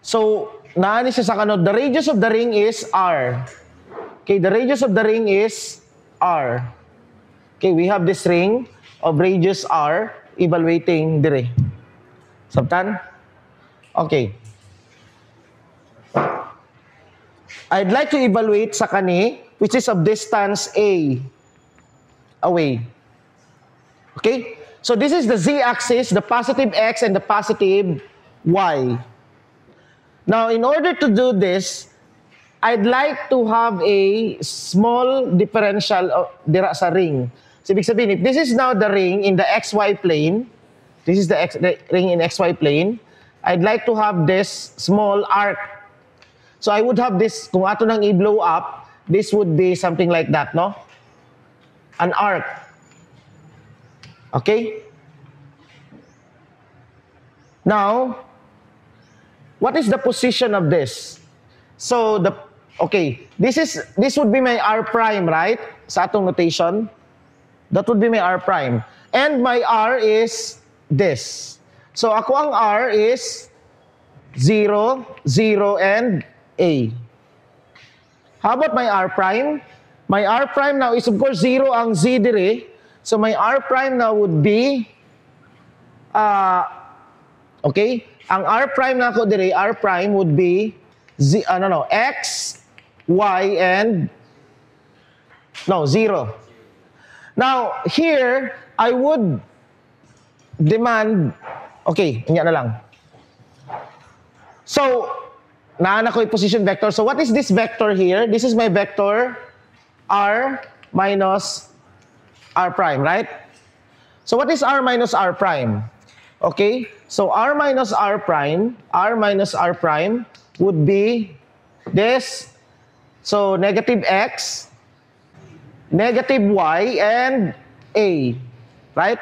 So, naani siya sa kanod. The radius of the ring is R. Okay, the radius of the ring is R. Okay, we have this ring of radius R evaluating dire. Sabtan? Okay. I'd like to evaluate sa kani, which is of distance A away. Okay? So this is the z-axis, the positive x and the positive y. Now, in order to do this, I'd like to have a small differential dira sa ring. So, ibig sabihin, if this is now the ring in the xy plane, this is the ring in xy plane, I'd like to have this small arc. So, I would have this, kung ato nang i-blow up, this would be something like that, no? An arc. Okay? Now, what is the position of this? So, this would be my r prime, right? Sa atong notation. That would be my r prime. And my r is this. So, ako ang r is 0, 0, and A. How about my r prime? My r prime now is of course 0 ang z dire. So my r prime now would be okay, ang r prime na ko dire, r prime would be x, y, and 0. Now, here I would demand, okay, inya na lang. So, naana ko yung position vector. So, what is this vector here? This is my vector r minus r prime, right? So, what is r minus r prime? Okay, so r minus r prime would be this. So, negative x, negative y, and a, right?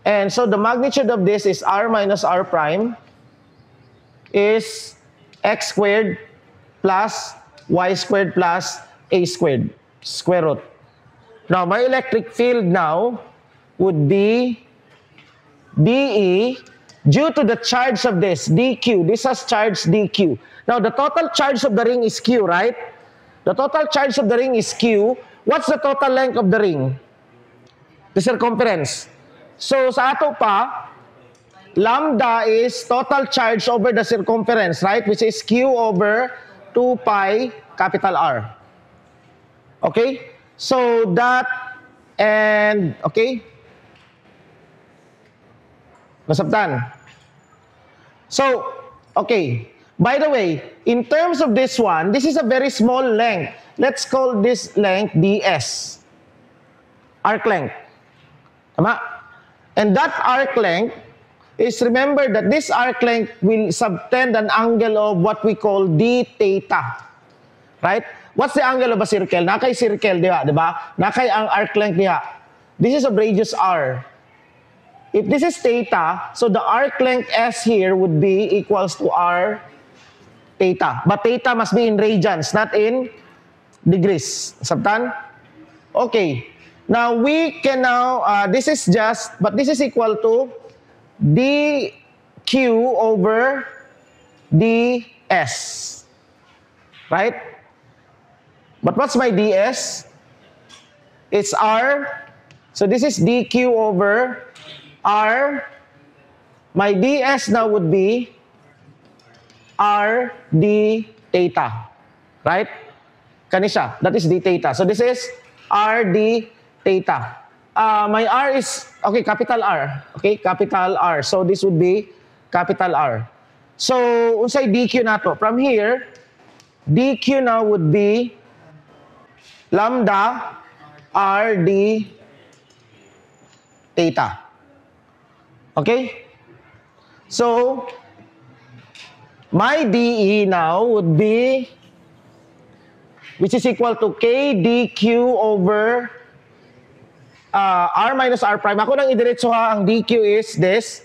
And so, the magnitude of this is r minus r prime is x squared plus y squared plus a squared, square root. Now, my electric field now would be dE due to the charge of this, dQ. This has charge dQ. Now, the total charge of the ring is Q, right? The total charge of the ring is Q. What's the total length of the ring? The circumference. So, sa ato pa, lambda is total charge over the circumference, right? Which is Q over 2 pi capital R. Okay? So that, and, okay? Nasabtan? So, okay. By the way, in terms of this one, this is a very small length. Let's call this length ds. Arc length. Tama? And that arc length is, remember that this arc length will subtend an angle of what we call d theta. Right? What's the angle of a circle? Nakay circle, di ba? Nakay ang arc length diha. This is a radius r. If this is theta, so the arc length s here would be equals to r theta. But theta must be in radians, not in degrees. Sabtan? Okay. Now, we can now, this is just, but this is equal to dq over ds. Right? But what's my ds? It's r. So this is dq over r. My ds now would be r d theta. Right? Kanisha. That is d theta. So this is r d theta. My r is, okay, capital R. Okay, capital R. So this would be capital R. So, unsay dq na to? From here, dq now would be lambda r d theta. Okay? So, my dE now would be, which is equal to k dq over r minus r prime. Ako nang idiretso ha, ang dq is this,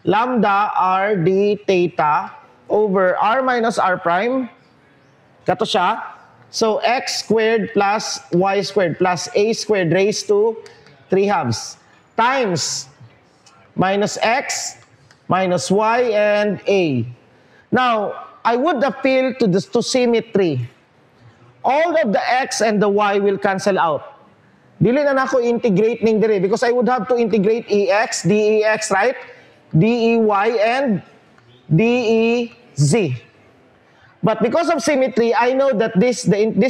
lambda r d theta over r minus r prime. Kato siya. So, x squared plus y squared plus a squared raised to 3/2 times minus x minus y and a. Now, I would appeal to symmetry. All of the x and the y will cancel out. Dili na nako integrate ning dire because I would have to integrate ex, dex, right? Dy and dez. But because of symmetry, I know that this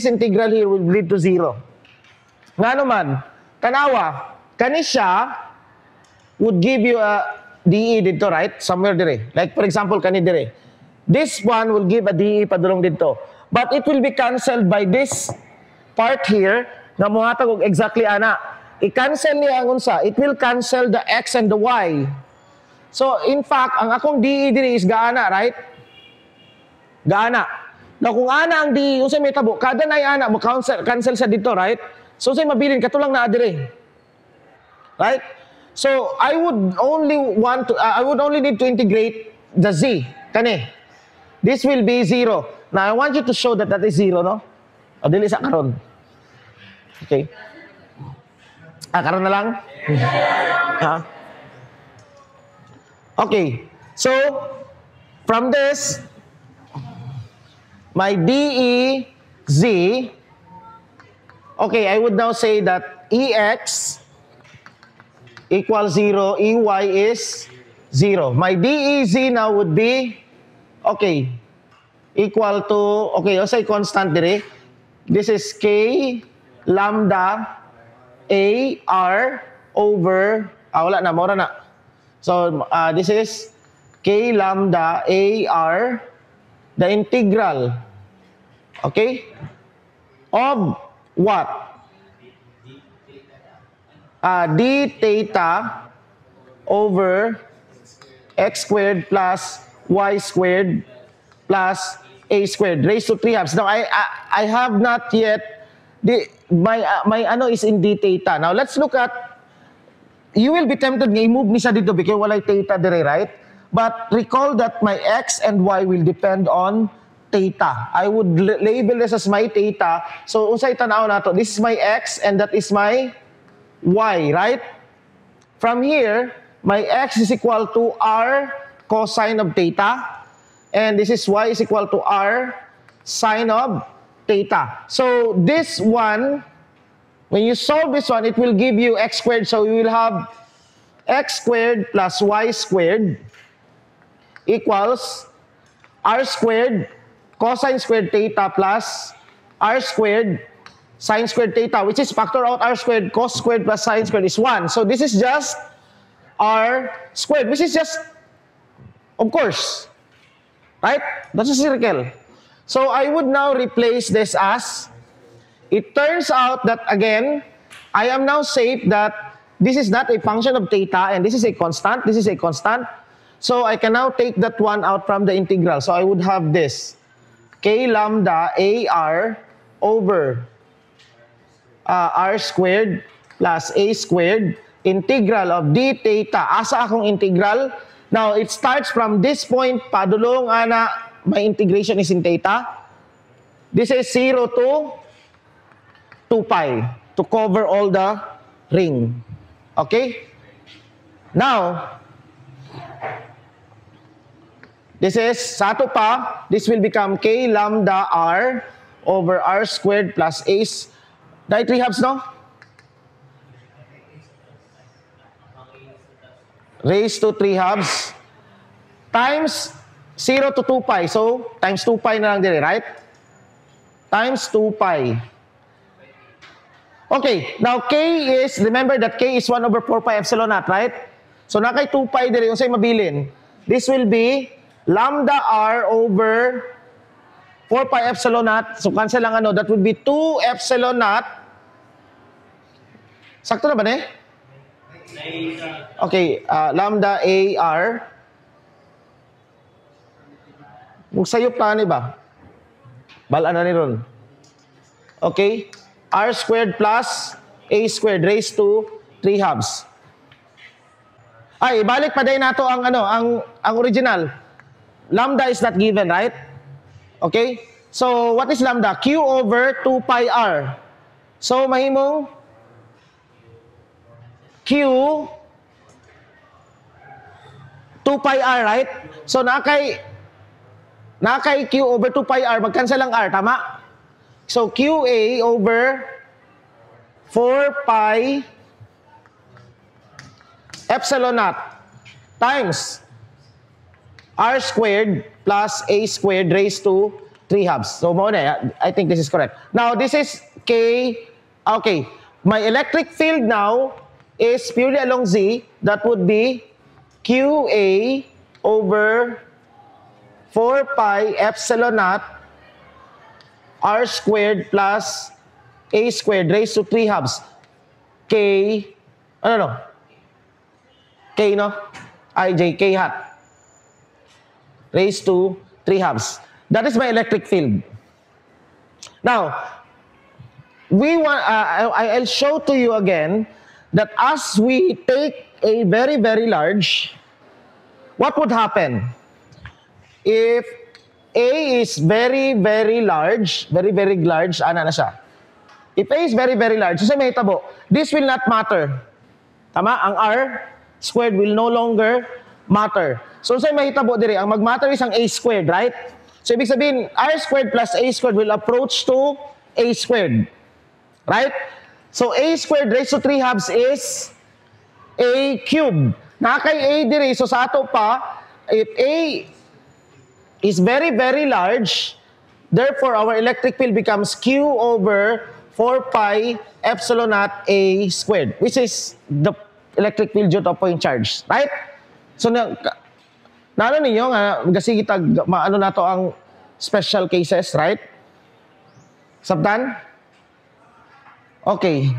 integral here will lead to 0. Nga naman, tanawa, kani siya would give you a dE dito, right? Somewhere dire. Like for example, kani dire. This one will give a dE padulong dito. But it will be cancelled by this part here na muhatag og exactly ana. I-cancel niya ang unsa. It will cancel the x and the y. So in fact, ang akong dE diri is gaana, right? Gaana. Now kung ana ang dE, unsay may tabo, kada nay ana mo cancel sa dito, right? So unsay mabilin katulang naa diri. Right? So I would only need to integrate the z kani. This will be 0. Now I want you to show that is 0, no? O dili sa karon. Okay. Karon na lang. Ha? Okay. So from this, my dEz, okay, I would now say that ex equals 0, ey is 0. My dEz now would be, okay, equal to, okay, I'll say constant dire. This is k lambda ar over, wala na, mora na. So, this is k lambda ar, the integral, okay, of what? D theta over x squared plus y squared plus a squared raised to 3 halves. Now, I have not yet, my ano is in d theta. Now, let's look at, you will be tempted nga i-move ni siya dito because walay theta dire, right? But recall that my x and y will depend on theta. I would label this as my theta. So, unsay tanaw nato, this is my x and that is my y, right? From here, my x is equal to r cosine of theta. And this is y is equal to r sine of theta. So this one, when you solve this one, it will give you x squared. So you will have x squared plus y squared equals r squared cosine squared theta plus r squared sine squared theta, which is factor out r squared cos squared plus sine squared is 1. So this is just r squared, which is just, of course, right? That's a circle. So I would now replace this as, it turns out that again, I am now safe that this is not a function of theta and this is a constant, this is a constant. So I can now take that one out from the integral. So I would have this, k lambda ar over r squared plus a squared integral of d theta. Asa akong integral? Now, it starts from this point, padulong ana, my integration is in theta. This is 0 to 2 pi to cover all the ring. Okay? Now, this is, sa to pa, this will become k lambda r over r squared plus a, dahil 3 halves, no? Raised to 3 halves times 0 to 2 pi. So, times 2 pi na lang dire, right? Times 2 pi. Okay, now k is, remember that k is 1 over 4 pi epsilon naught, right? So, na kay 2 pi dire, yung sa'yo mabilin. This will be lambda r over 4 pi epsilon naught. So, cancel lang ano, that would be 2 epsilon naught. Sakto na ba ne? Okay, lambda ar. Magsayop na ni ba? Bala na ni ron. Okay, r squared plus a squared raised to 3 halves. Ay, balik pa din nato ang ano, ang original. Lambda is not given, right? Okay? So, what is lambda? Q over 2 pi r. So, mahimong Q 2 pi r, right? So, nakay na kay Q over 2 pi R, mag-cancel ang R, tama? So, QA over 4 pi epsilon naught times R squared plus A squared raised to 3 halves. So, I think this is correct. Now, this is K. Okay. My electric field now is purely along Z. That would be QA over 4 pi epsilon naught R squared plus A squared raised to 3 halves. K, K, no? IJ, K hat. Raised to 3 halves. That is my electric field. Now, I'll show to you again that as we take a very, very large, what would happen? If A is very, very large, very, very large, ano na siya? If A is very, very large, so may tabo, this will not matter. Tama? Ang R squared will no longer matter. So sa may hitabo dire, ang mag-matter is ang A squared, right? So ibig sabihin, R squared plus A squared will approach to A squared. Right? So A squared raised to 3 halves is A cubed. Nakay A dire, so sa ato pa, if A is very, very large, therefore our electric field becomes Q over 4 pi epsilon naught A squared, which is the electric field due to point charge. Right? So, naano ninyo nga, kasi kita, maano na to ang special cases, right? Sabdan? Okay.